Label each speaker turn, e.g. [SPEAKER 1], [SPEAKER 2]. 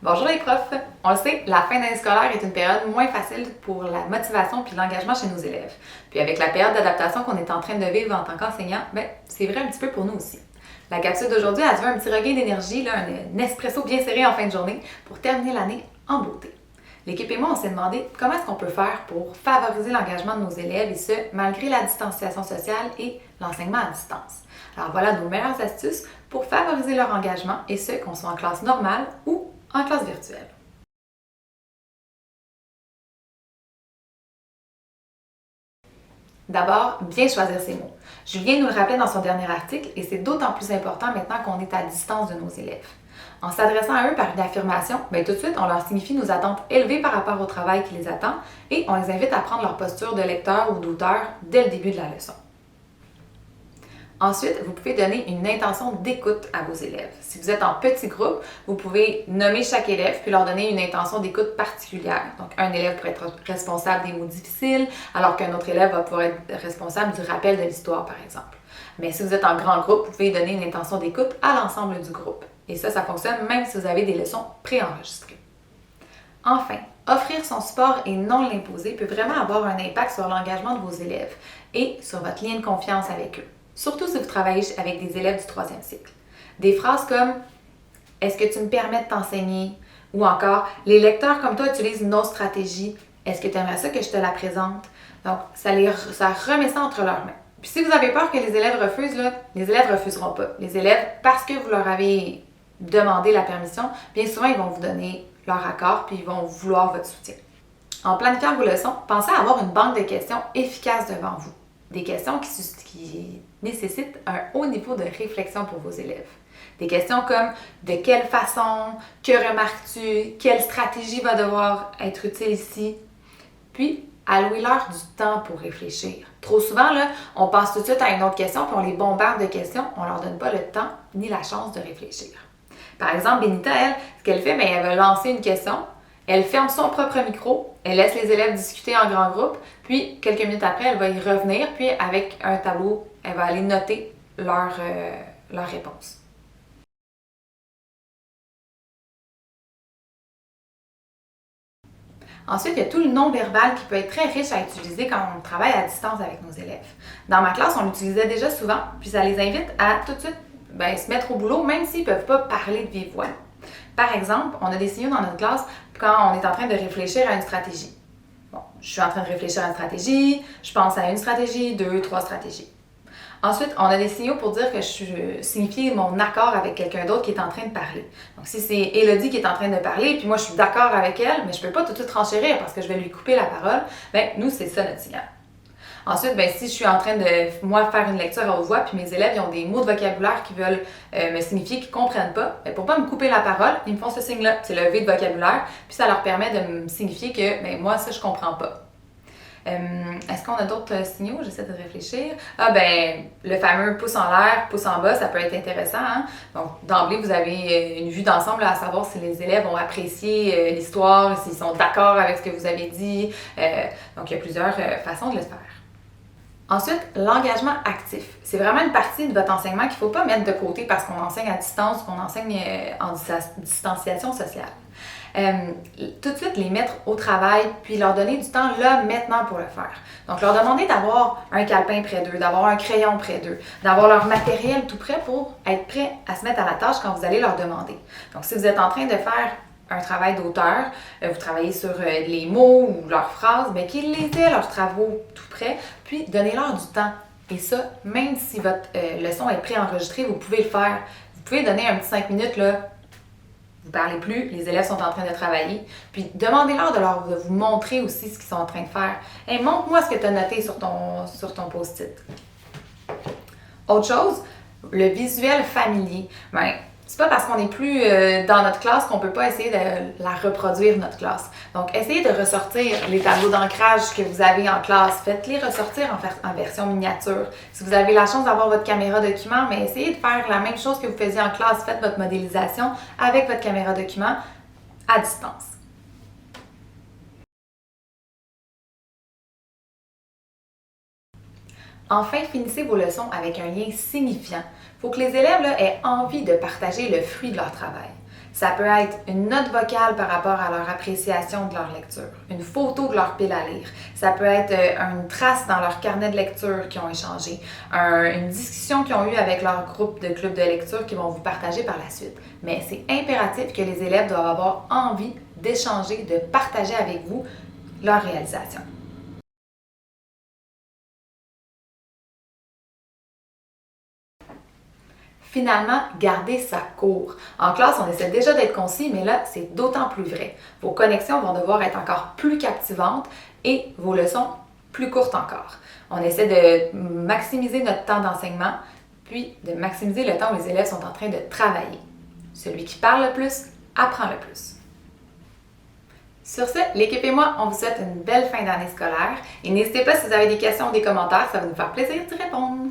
[SPEAKER 1] Bonjour les profs! On le sait, la fin d'année scolaire est une période moins facile pour la motivation puis l'engagement chez nos élèves. Puis avec la période d'adaptation qu'on est en train de vivre en tant qu'enseignant, c'est vrai un petit peu pour nous aussi. La capsule d'aujourd'hui a dû un petit regain d'énergie, un espresso bien serré en fin de journée pour terminer l'année en beauté. L'équipe et moi, on s'est demandé comment est-ce qu'on peut faire pour favoriser l'engagement de nos élèves et ce, malgré la distanciation sociale et l'enseignement à distance. Alors voilà nos meilleures astuces pour favoriser leur engagement et ce, qu'on soit en classe normale ou en classe virtuelle. D'abord, bien choisir ses mots. Julien nous le rappelait dans son dernier article et c'est d'autant plus important maintenant qu'on est à distance de nos élèves. En s'adressant à eux par une affirmation, tout de suite, on leur signifie nos attentes élevées par rapport au travail qui les attend et on les invite à prendre leur posture de lecteur ou d'auteur dès le début de la leçon. Ensuite, vous pouvez donner une intention d'écoute à vos élèves. Si vous êtes en petit groupe, vous pouvez nommer chaque élève puis leur donner une intention d'écoute particulière. Donc, un élève pourrait être responsable des mots difficiles, alors qu'un autre élève va pouvoir être responsable du rappel de l'histoire, par exemple. Mais si vous êtes en grand groupe, vous pouvez donner une intention d'écoute à l'ensemble du groupe. Et ça fonctionne même si vous avez des leçons préenregistrées. Enfin, offrir son support et non l'imposer peut vraiment avoir un impact sur l'engagement de vos élèves et sur votre lien de confiance avec eux. Surtout si vous travaillez avec des élèves du 3e cycle. Des phrases comme « Est-ce que tu me permets de t'enseigner? » ou encore « Les lecteurs comme toi utilisent nos stratégies. Est-ce que tu aimerais ça que je te la présente? » Donc, ça remet ça entre leurs mains. Puis si vous avez peur que les élèves refusent, les élèves ne refuseront pas. Les élèves, parce que vous leur avez demandé la permission, bien souvent, ils vont vous donner leur accord puis ils vont vouloir votre soutien. En planifiant vos leçons, pensez à avoir une banque de questions efficace devant vous. Des questions qui nécessitent un haut niveau de réflexion pour vos élèves. Des questions comme « De quelle façon? Que remarques-tu? Quelle stratégie va devoir être utile ici? » Puis, allouez-leur du temps pour réfléchir. Trop souvent, on passe tout de suite à une autre question puis on les bombarde de questions. On ne leur donne pas le temps ni la chance de réfléchir. Par exemple, Benita, elle, ce qu'elle fait, elle va lancer une question. Elle ferme son propre micro, elle laisse les élèves discuter en grand groupe, puis quelques minutes après, elle va y revenir, puis avec un tableau, elle va aller noter leur réponse. Ensuite, il y a tout le non-verbal qui peut être très riche à utiliser quand on travaille à distance avec nos élèves. Dans ma classe, on l'utilisait déjà souvent, puis ça les invite à tout de suite se mettre au boulot, même s'ils ne peuvent pas parler de vive voix. Par exemple, on a des signaux dans notre classe quand on est en train de réfléchir à une stratégie. Bon, je suis en train de réfléchir à une stratégie, je pense à une stratégie, 2, 3 stratégies. Ensuite, on a des signaux pour dire que je signifie mon accord avec quelqu'un d'autre qui est en train de parler. Donc, si c'est Élodie qui est en train de parler, puis moi je suis d'accord avec elle, mais je ne peux pas tout de suite renchérir parce que je vais lui couper la parole, nous, c'est ça notre signal. Ensuite, si je suis en train de, moi, faire une lecture à haute voix, puis mes élèves ils ont des mots de vocabulaire qui veulent me signifier qu'ils ne comprennent pas, pour ne pas me couper la parole, ils me font ce signe-là. C'est le V de vocabulaire, puis ça leur permet de me signifier que, moi, ça, je ne comprends pas. Est-ce qu'on a d'autres signaux? J'essaie de réfléchir. Le fameux pouce en l'air, pouce en bas, ça peut être intéressant. Hein? Donc, d'emblée, vous avez une vue d'ensemble à savoir si les élèves ont apprécié l'histoire, s'ils sont d'accord avec ce que vous avez dit. Donc, il y a plusieurs façons de le faire. Ensuite, l'engagement actif. C'est vraiment une partie de votre enseignement qu'il ne faut pas mettre de côté parce qu'on enseigne à distance, qu'on enseigne en distanciation sociale. Tout de suite, les mettre au travail, puis leur donner du temps là, maintenant pour le faire. Donc, leur demander d'avoir un calepin près d'eux, d'avoir un crayon près d'eux, d'avoir leur matériel tout prêt pour être prêt à se mettre à la tâche quand vous allez leur demander. Donc, si vous êtes en train de faire un travail d'auteur, vous travaillez sur les mots ou leurs phrases, qu'ils les aient leurs travaux tout près, puis donnez-leur du temps. Et ça, même si votre leçon est préenregistrée, vous pouvez le faire. Vous pouvez donner un petit 5 minutes, là, vous ne parlez plus, les élèves sont en train de travailler, puis demandez-leur de vous montrer aussi ce qu'ils sont en train de faire. Hey, montre-moi ce que tu as noté sur ton post-it. Autre chose, le visuel familier. C'est pas parce qu'on n'est plus dans notre classe qu'on peut pas essayer de la reproduire, notre classe. Donc, essayez de ressortir les tableaux d'ancrage que vous avez en classe. Faites-les ressortir en version miniature. Si vous avez la chance d'avoir votre caméra document, essayez de faire la même chose que vous faisiez en classe. Faites votre modélisation avec votre caméra document à distance. Enfin, finissez vos leçons avec un lien signifiant. Il faut que les élèves aient envie de partager le fruit de leur travail. Ça peut être une note vocale par rapport à leur appréciation de leur lecture, une photo de leur pile à lire. Ça peut être une trace dans leur carnet de lecture qu'ils ont échangé, une discussion qu'ils ont eue avec leur groupe de club de lecture qu'ils vont vous partager par la suite. Mais c'est impératif que les élèves doivent avoir envie d'échanger, de partager avec vous leur réalisation. Finalement, gardez sa cour. En classe, on essaie déjà d'être concis, mais là, c'est d'autant plus vrai. Vos connexions vont devoir être encore plus captivantes et vos leçons plus courtes encore. On essaie de maximiser notre temps d'enseignement, puis de maximiser le temps où les élèves sont en train de travailler. Celui qui parle le plus apprend le plus. Sur ce, l'équipe et moi, on vous souhaite une belle fin d'année scolaire et n'hésitez pas si vous avez des questions ou des commentaires, ça va nous faire plaisir d'y répondre.